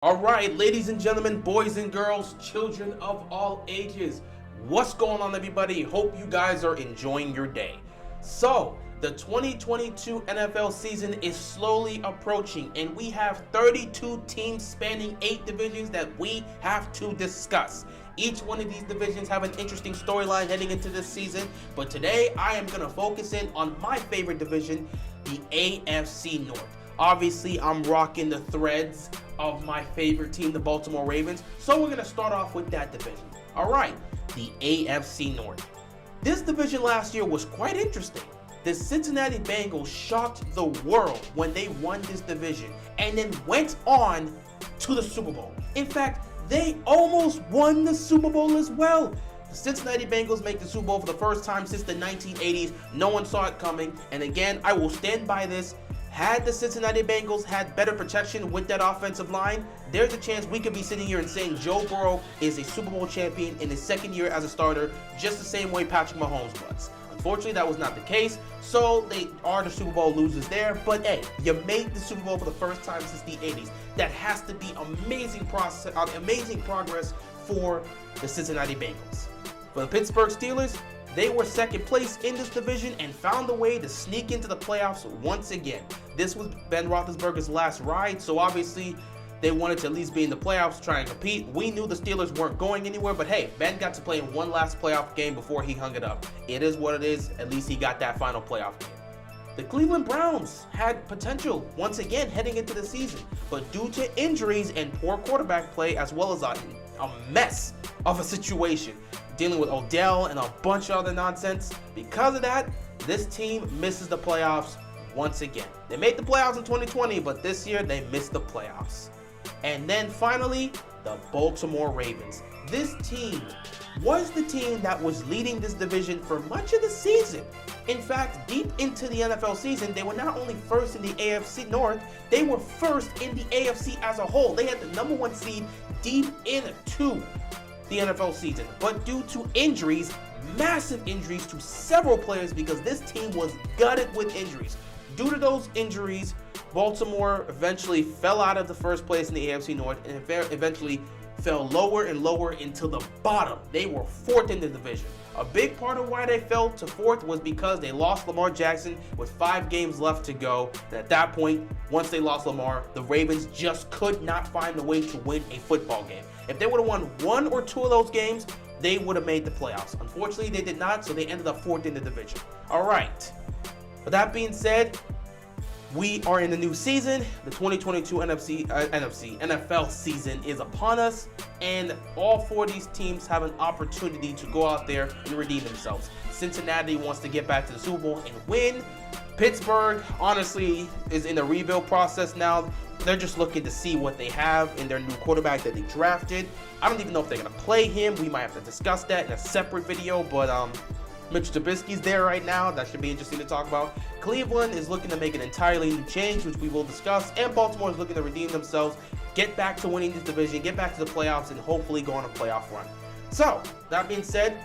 All right, ladies and gentlemen, boys and girls, children of all ages, what's going on, everybody? Hope you guys are enjoying your day. So, the 2022 NFL season is slowly approaching, and we have 32 teams spanning 8 divisions that we have to discuss. Each one of these divisions have an interesting storyline heading into this season, but today I am going to focus in on my favorite division, the AFC North. Obviously, I'm rocking the threads of my favorite team, the Baltimore Ravens, so we're going to start off with that division. All right, the AFC North. This division last year was quite interesting. The Cincinnati Bengals shocked the world when they won this division and then went on to the Super Bowl. In fact, they almost won the Super Bowl as well. The Cincinnati Bengals make the Super Bowl for the first time since the 1980s. No one saw it coming, and again, I will stand by this. Had the Cincinnati Bengals had better protection with that offensive line, there's a chance we could be sitting here and saying Joe Burrow is a Super Bowl champion in his second year as a starter, just the same way Patrick Mahomes was. Unfortunately, that was not the case, so they are the Super Bowl losers there. But hey, you made the Super Bowl for the first time since the 80s. That has to be amazing progress for the Cincinnati Bengals. For the Pittsburgh Steelers, they were second place in this division and found a way to sneak into the playoffs once again. This was Ben Roethlisberger's last ride, so obviously they wanted to at least be in the playoffs, try and compete. We knew the Steelers weren't going anywhere, but hey, Ben got to play in one last playoff game before he hung it up. It is what it is. At least he got that final playoff game. The Cleveland Browns had potential once again heading into the season, but due to injuries and poor quarterback play, as well as a mess of a situation, dealing with Odell and a bunch of other nonsense. Because of that, this team misses the playoffs once again. They made the playoffs in 2020, but this year they missed the playoffs. And then finally, the Baltimore Ravens. This team was the team that was leading this division for much of the season. In fact, deep into the NFL season, they were not only first in the AFC North, they were first in the AFC as a whole. They had the number 1 seed deep into the NFL season, but due to injuries, massive injuries to several players, because this team was gutted with injuries. Due to those injuries, Baltimore eventually fell out of the first place in the AFC North and eventually fell lower and lower into the bottom. They were 4th in the division. A big part of why they fell to 4th was because they lost Lamar Jackson with 5 games left to go. And at that point, once they lost Lamar, the Ravens just could not find a way to win a football game. If they would have won 1 or 2 of those games, they would have made the playoffs. Unfortunately, they did not, so they ended up 4th in the division. All right. With that being said, we are in the new season. The 2022 NFL season is upon us, and all 4 of these teams have an opportunity to go out there and redeem themselves. Cincinnati wants to get back to the Super Bowl and win. Pittsburgh, honestly, is in the rebuild process now. They're just looking to see what they have in their new quarterback that they drafted. I don't even know if they're going to play him. We might have to discuss that in a separate video, but Mitch Trubisky's there right now. That should be interesting to talk about. Cleveland is looking to make an entirely new change, which we will discuss. And Baltimore is looking to redeem themselves, get back to winning this division, get back to the playoffs, and hopefully go on a playoff run. So, that being said,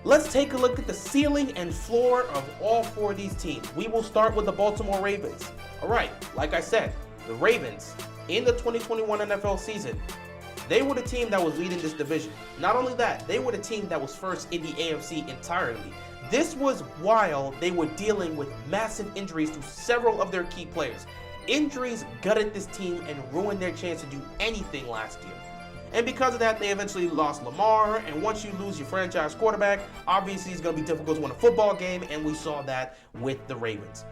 let's take a look at the ceiling and floor of all 4 of these teams. We will start with the Baltimore Ravens. All right, like I said, the Ravens, in the 2021 NFL season, they were the team that was leading this division. Not only that, they were the team that was first in the AFC entirely. This was while they were dealing with massive injuries to several of their key players. Injuries gutted this team and ruined their chance to do anything last year. And because of that, they eventually lost Lamar, and once you lose your franchise quarterback, obviously it's going to be difficult to win a football game, and we saw that with the Ravens.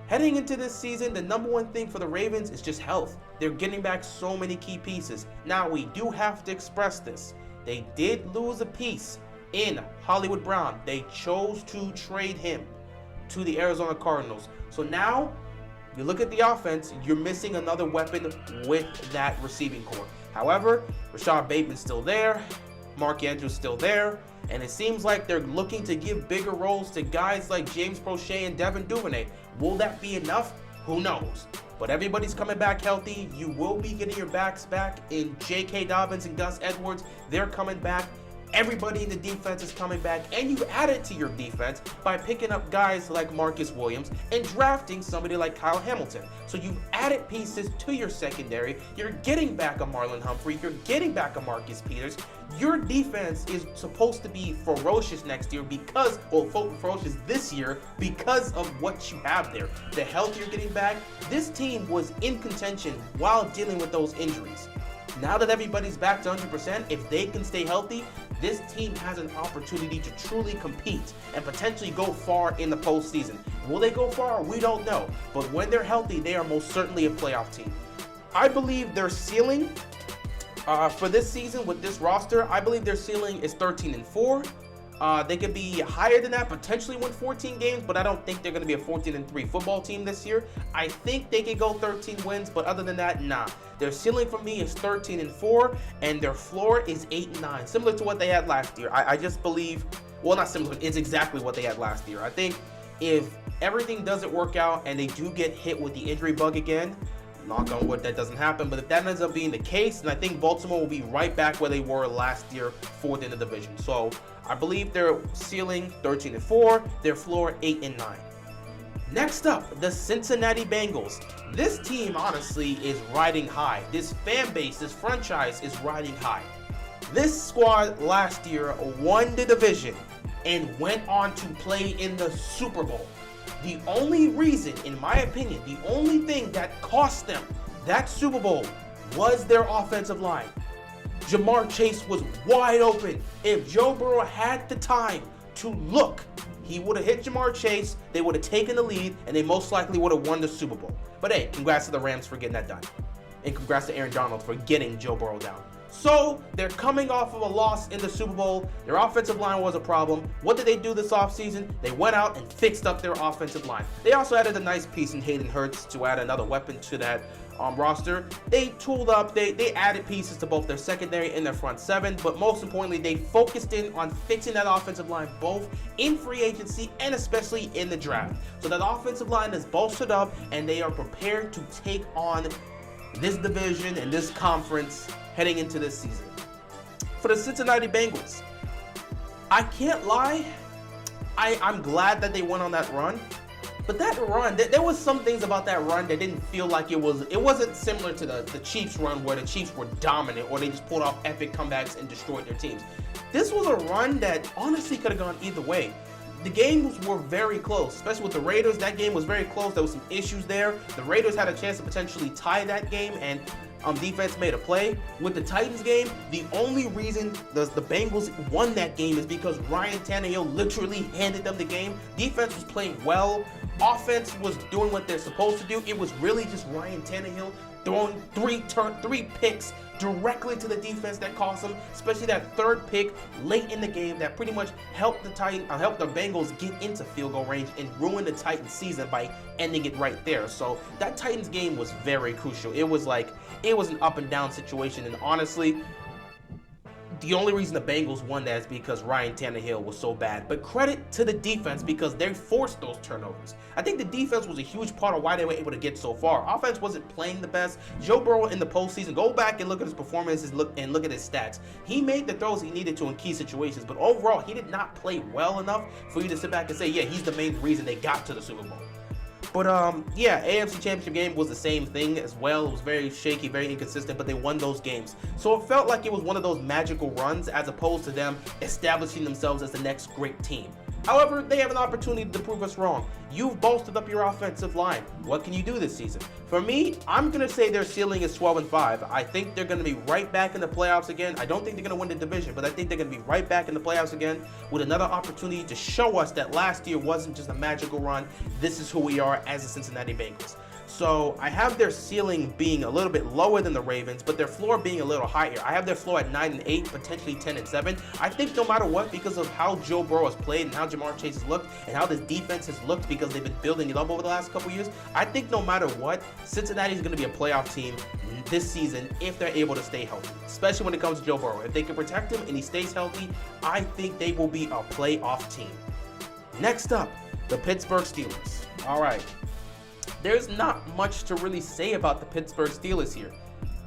Heading into this season, the number 1 thing for the Ravens is just health. They're getting back so many key pieces. Now, we do have to express this. They did lose a piece in Hollywood Brown. They chose to trade him to the Arizona Cardinals. So now, you look at the offense, you're missing another weapon with that receiving core. However, Rashad Bateman's still there, Mark Andrews still there, and it seems like they're looking to give bigger roles to guys like James Prochet and Devin Duvernay. Will that be enough? Who knows? But everybody's coming back healthy. You will be getting your backs back in J.K. Dobbins and Gus Edwards. They're coming back. Everybody in the defense is coming back, and you added to your defense by picking up guys like Marcus Williams and drafting somebody like Kyle Hamilton. So you've added pieces to your secondary. You're getting back a Marlon Humphrey. You're getting back a Marcus Peters. Your defense is supposed to be ferocious next year because, well, ferocious this year because of what you have there. The health you're getting back. This team was in contention while dealing with those injuries. Now that everybody's back to 100%, if they can stay healthy, this team has an opportunity to truly compete and potentially go far in the postseason. Will they go far? We don't know. But when they're healthy, they are most certainly a playoff team. I believe their ceiling for this season with this roster, I believe their ceiling is 13-4. They could be higher than that, potentially win 14 games, but I don't think they're going to be a 14-3 football team this year. I think they could go 13 wins, but other than that, nah. Their ceiling for me is 13-4, and their floor is 8-9, similar to what they had last year. I just believe, well, not similar, it's exactly what they had last year. I think if everything doesn't work out and they do get hit with the injury bug again, knock on wood that doesn't happen, but if that ends up being the case, then I think Baltimore will be right back where they were last year, fourth in the division. So I believe their ceiling 13-4, their floor 8-9. Next up, the Cincinnati Bengals. This team honestly is riding high. This fan base, this franchise is riding high. This squad last year won the division and went on to play in the Super Bowl. The only reason, in my opinion, the only thing that cost them that Super Bowl was their offensive line. Jamar Chase was wide open. If Joe Burrow had the time to look, he would have hit Jamar Chase, they would have taken the lead, and they most likely would have won the Super Bowl. But hey, congrats to the Rams for getting that done. And congrats to Aaron Donald for getting Joe Burrow down. So, they're coming off of a loss in the Super Bowl. Their offensive line was a problem. What did they do this offseason? They went out and fixed up their offensive line. They also added a nice piece in Hayden Hurst to add another weapon to that roster. They tooled up, they added pieces to both their secondary and their front seven, but most importantly, they focused in on fixing that offensive line both in free agency and especially in the draft. So that offensive line is bolstered up and they are prepared to take on this division and this conference heading into this season. For the Cincinnati Bengals, I can't lie, I'm glad that they went on that run. But that run, there was some things about that run that didn't feel like it wasn't similar to the Chiefs run where the Chiefs were dominant or they just pulled off epic comebacks and destroyed their teams. This was a run that honestly could have gone either way. The games were very close, especially with the Raiders. That game was very close. There was some issues there. The Raiders had a chance to potentially tie that game, and defense made a play. With the Titans game, the only reason the Bengals won that game is because Ryan Tannehill literally handed them the game. Defense was playing well. Offense was doing what they're supposed to do. It was really just Ryan Tannehill throwing three picks directly to the defense that cost them, especially that third pick late in the game that pretty much helped the Bengals get into field goal range and ruin the Titans season by ending it right there. So that Titans game was very crucial. It was an up and down situation, and honestly, the only reason the Bengals won that is because Ryan Tannehill was so bad. But credit to the defense because they forced those turnovers. I think the defense was a huge part of why they were able to get so far. Offense wasn't playing the best. Joe Burrow in the postseason, go back and look at his performances and look at his stats. He made the throws he needed to in key situations, but overall, he did not play well enough for you to sit back and say, yeah, he's the main reason they got to the Super Bowl. But yeah, AFC Championship game was the same thing as well. It was very shaky, very inconsistent, but they won those games. So it felt like it was one of those magical runs as opposed to them establishing themselves as the next great team. However, they have an opportunity to prove us wrong. You've bolstered up your offensive line. What can you do this season? For me, I'm going to say their ceiling is 12-5. I think they're going to be right back in the playoffs again. I don't think they're going to win the division, but I think they're going to be right back in the playoffs again with another opportunity to show us that last year wasn't just a magical run. This is who we are as the Cincinnati Bengals. So I have their ceiling being a little bit lower than the Ravens, but their floor being a little higher. I have their floor at 9-8, potentially 10-7. I think no matter what, because of how Joe Burrow has played and how Jamar Chase has looked and how this defense has looked because they've been building it up over the last couple years, I think no matter what, Cincinnati is going to be a playoff team this season if they're able to stay healthy, especially when it comes to Joe Burrow. If they can protect him and he stays healthy, I think they will be a playoff team. Next up, the Pittsburgh Steelers. All right. There's not much to really say about the Pittsburgh Steelers here.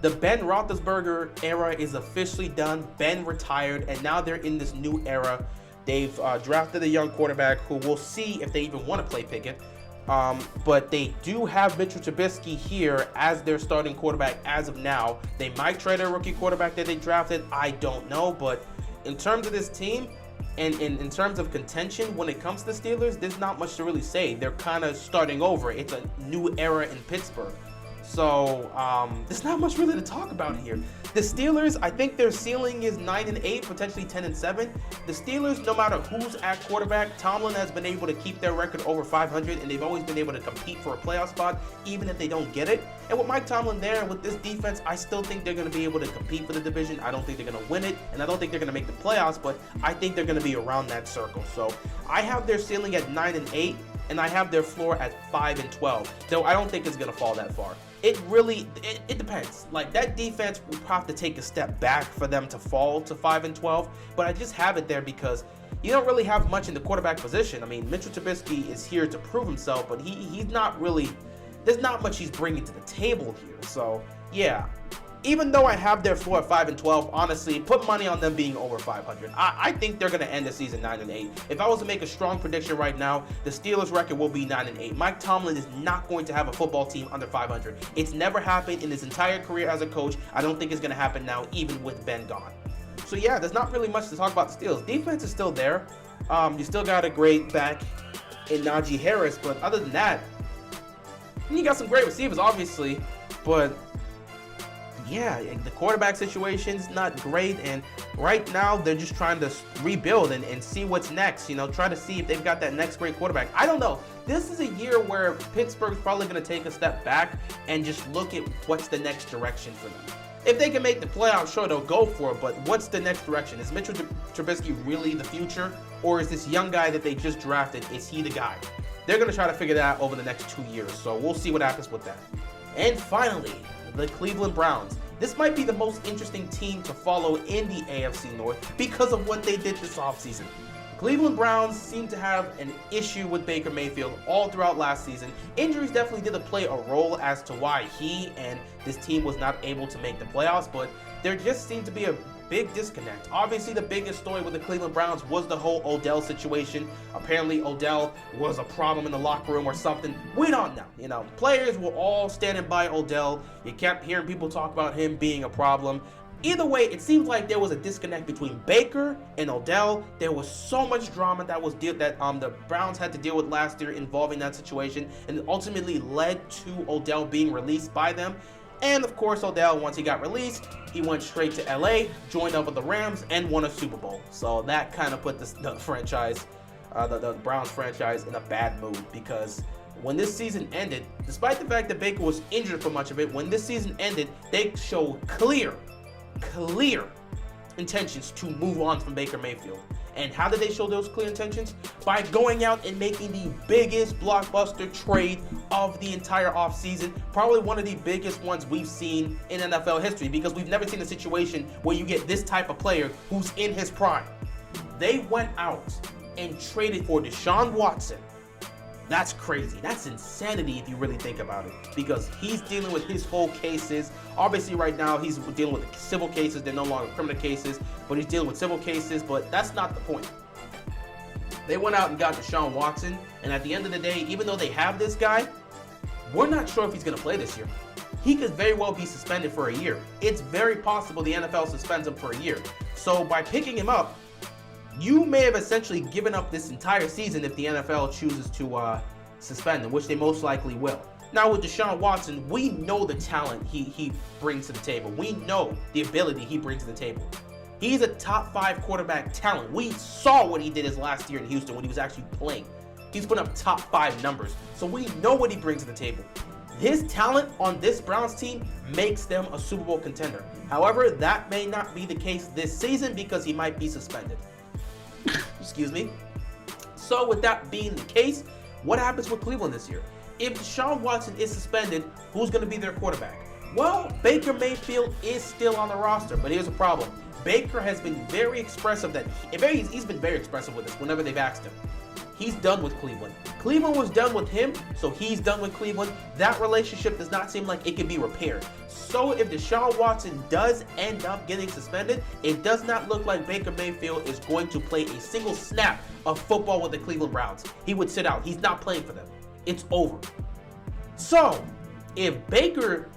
The Ben Roethlisberger era is officially done. Ben retired, and now they're in this new era. They've drafted a young quarterback who we'll see if they even want to play Pickett. But they do have Mitchell Trubisky here as their starting quarterback as of now. They might trade a rookie quarterback that they drafted. I don't know. But in terms of this team and in terms of contention when it comes to the Steelers, there's not much to really say. They're kind of starting over. It's a new era in Pittsburgh. So there's not much really to talk about here. The Steelers, I think their ceiling is 9-8, potentially 10-7. The Steelers, no matter who's at quarterback, Tomlin has been able to keep their record over 500, and they've always been able to compete for a playoff spot, even if they don't get it. And with Mike Tomlin there, and with this defense, I still think they're going to be able to compete for the division. I don't think they're going to win it, and I don't think they're going to make the playoffs, but I think they're going to be around that circle. So I have their ceiling at 9-8, and I have their floor at 5-12. Though I don't think it's going to fall that far. It depends. Like, that defense will have to take a step back for them to fall to 5-12, but I just have it there because you don't really have much in the quarterback position. I mean, Mitchell Trubisky is here to prove himself, but he's not really, there's not much he's bringing to the table here. So, yeah. Even though I have their floor at 5-12, honestly, put money on them being over 500. I think they're going to end the season 9-8. If I was to make a strong prediction right now, the Steelers' record will be 9-8. Mike Tomlin is not going to have a football team under 500. It's never happened in his entire career as a coach. I don't think it's going to happen now, even with Ben gone. So yeah, there's not really much to talk about the Steelers. Defense is still there. You still got a great back in Najee Harris, but other than that, you got some great receivers, obviously, but yeah, the quarterback situation is not great, and right now they're just trying to rebuild and see what's next, try to see if they've got that next great quarterback. I don't know. This is a year where Pittsburgh's probably going to take a step back and just look at what's the next direction for them. If they can make the playoffs, sure, they'll go for it, but what's the next direction? Is Mitchell Trubisky really the future, or is this young guy that they just drafted, is he the guy? They're going to try to figure that out over the next 2 years, so we'll see what happens with that. And finally, the Cleveland Browns. This might be the most interesting team to follow in the AFC North because of what they did this offseason. Cleveland Browns seem to have an issue with Baker Mayfield all throughout last season. Injuries definitely did play a role as to why he and this team was not able to make the playoffs, but there just seemed to be a big disconnect. Obviously, the biggest story with the Cleveland Browns was the whole Odell situation. Apparently, Odell was a problem in the locker room or something. We don't know. Players were all standing by Odell. You kept hearing people talk about him being a problem. Either way, it seems like there was a disconnect between Baker and Odell. There was so much drama that the Browns had to deal with last year involving that situation, and it ultimately led to Odell being released by them. And of course, Odell, once he got released, he went straight to LA, joined up with the Rams, and won a Super Bowl. So that kind of put the franchise, the Browns franchise, in a bad mood, because when this season ended, despite the fact that Baker was injured for much of it, when this season ended, they showed clear intentions to move on from Baker Mayfield. And how did they show those clear intentions? By going out and making the biggest blockbuster trade of the entire offseason. Probably one of the biggest ones we've seen in NFL history, because we've never seen a situation where you get this type of player who's in his prime. They went out and traded for Deshaun Watson. That's crazy. That's insanity if you really think about it, because he's dealing with his whole cases. Obviously, right now, he's dealing with civil cases. They're no longer criminal cases, but he's dealing with civil cases, but that's not the point. They went out and got Deshaun Watson, and at the end of the day, even though they have this guy, we're not sure if he's going to play this year. He could very well be suspended for a year. It's very possible the NFL suspends him for a year. So by picking him up, you may have essentially given up this entire season if the NFL chooses to suspend him, which they most likely will. Now with Deshaun Watson, we know the talent he brings to the table. We know the ability he brings to the table. He's a top 5 quarterback talent. We saw what he did his last year in Houston when he was actually playing. He's put up top 5 numbers. So we know what he brings to the table. His talent on this Browns team makes them a Super Bowl contender. However, that may not be the case this season because he might be suspended. Excuse me. So with that being the case, what happens with Cleveland this year? If Deshaun Watson is suspended, who's going to be their quarterback? Well, Baker Mayfield is still on the roster, but here's a problem. Baker has been very expressive he's been very expressive with us whenever they've asked him. he's done with Cleveland. Cleveland was done with him, so he's done with Cleveland. That relationship does not seem like it can be repaired. So if Deshaun Watson does end up getting suspended, it does not look like Baker Mayfield is going to play a single snap of football with the Cleveland Browns. He would sit out. He's not playing for them. It's over. So if Baker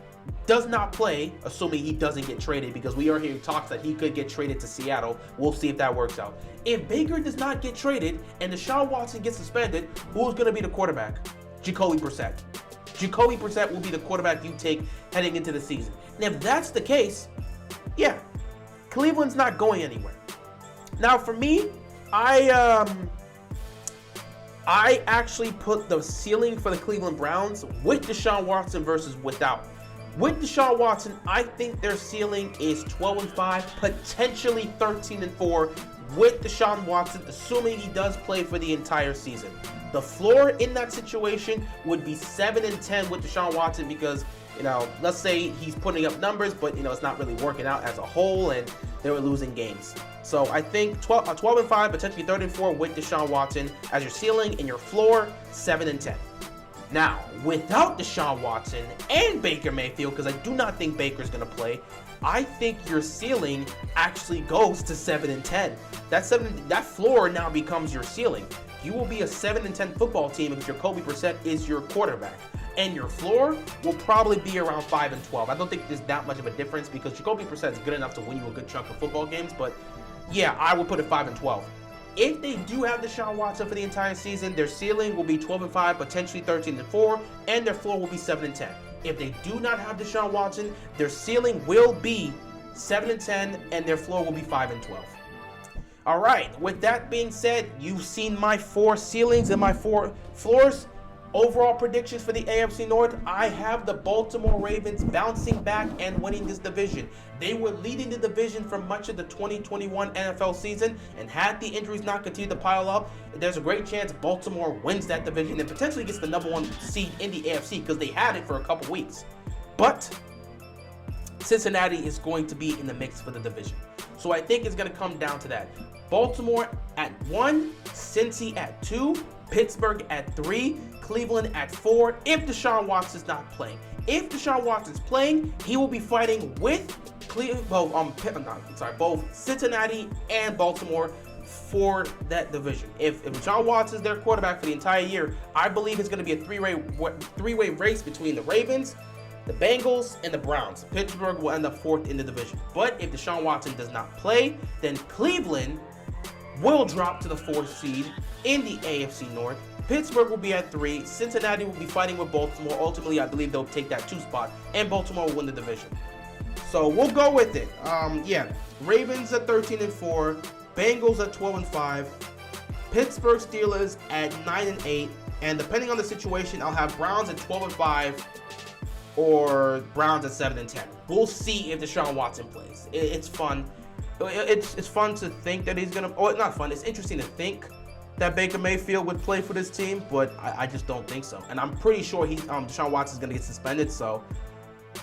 does not play, assuming he doesn't get traded, because we are hearing talks that he could get traded to Seattle. We'll see if that works out. If Baker does not get traded and Deshaun Watson gets suspended, who's going to be the quarterback? Jacoby Brissett. Jacoby Brissett will be the quarterback you take heading into the season. And if that's the case, yeah, Cleveland's not going anywhere. Now, for me, I actually put the ceiling for the Cleveland Browns with Deshaun Watson versus without. With Deshaun Watson, I think their ceiling is 12-5, potentially 13-4 with Deshaun Watson, assuming he does play for the entire season. The floor in that situation would be 7-10 with Deshaun Watson because, let's say he's putting up numbers, but, it's not really working out as a whole and they were losing games. So I think 12-5, potentially 13-4 with Deshaun Watson as your ceiling, and your floor, 7-10. Now, without Deshaun Watson and Baker Mayfield, because I do not think Baker's going to play, I think your ceiling actually goes to 7-10. That floor now becomes your ceiling. You will be a 7-10 football team if Jacoby Brissett is your quarterback. And your floor will probably be around 5-12. I don't think there's that much of a difference because Jacoby Brissett is good enough to win you a good chunk of football games. But yeah, I would put it 5-12. If they do have Deshaun Watson for the entire season, their ceiling will be 12-5, potentially 13-4, and their floor will be 7-10. If they do not have Deshaun Watson, their ceiling will be 7-10, and their floor will be 5-12. All right, with that being said, you've seen my 4 ceilings and my 4 floors. Overall predictions for the AFC North, I have the Baltimore Ravens bouncing back and winning this division. They were leading the division for much of the 2021 NFL season, and had the injuries not continued to pile up, there's a great chance Baltimore wins that division and potentially gets the number 1 seed in the AFC because they had it for a couple weeks. But Cincinnati is going to be in the mix for the division. So I think it's going to come down to that. Baltimore at 1, Cincy at 2, Pittsburgh at 3, Cleveland at 4 if Deshaun Watson's not playing. If Deshaun Watson's playing, he will be fighting with both Cincinnati and Baltimore for that division. If Deshaun Watson's their quarterback for the entire year, I believe it's going to be a three-way race between the Ravens, the Bengals, and the Browns. Pittsburgh will end up 4th in the division. But if Deshaun Watson does not play, then Cleveland will drop to the 4th seed in the AFC North. Pittsburgh will be at 3. Cincinnati will be fighting with Baltimore. Ultimately, I believe they'll take that 2 spot, and Baltimore will win the division. So we'll go with it. Ravens at 13-4, Bengals at 12-5, Pittsburgh Steelers at 9-8, and depending on the situation, I'll have Browns at 12-5 or Browns at 7-10. We'll see if Deshaun Watson plays. It's fun. It's fun to think that he's gonna. Oh, not fun. It's interesting to think that Baker Mayfield would play for this team, but I just don't think so. And I'm pretty sure Deshaun Watson's gonna get suspended. So,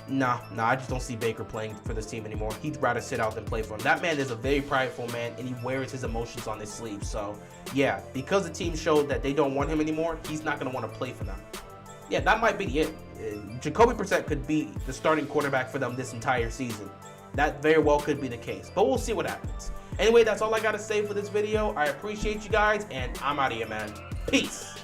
nah, I just don't see Baker playing for this team anymore. He'd rather sit out than play for him. That man is a very prideful man, and he wears his emotions on his sleeve. So, yeah, because the team showed that they don't want him anymore, he's not gonna want to play for them. Yeah, that might be it. Jacoby Brissett could be the starting quarterback for them this entire season. That very well could be the case, but we'll see what happens. Anyway, that's all I got to say for this video. I appreciate you guys, and I'm out of here, man. Peace.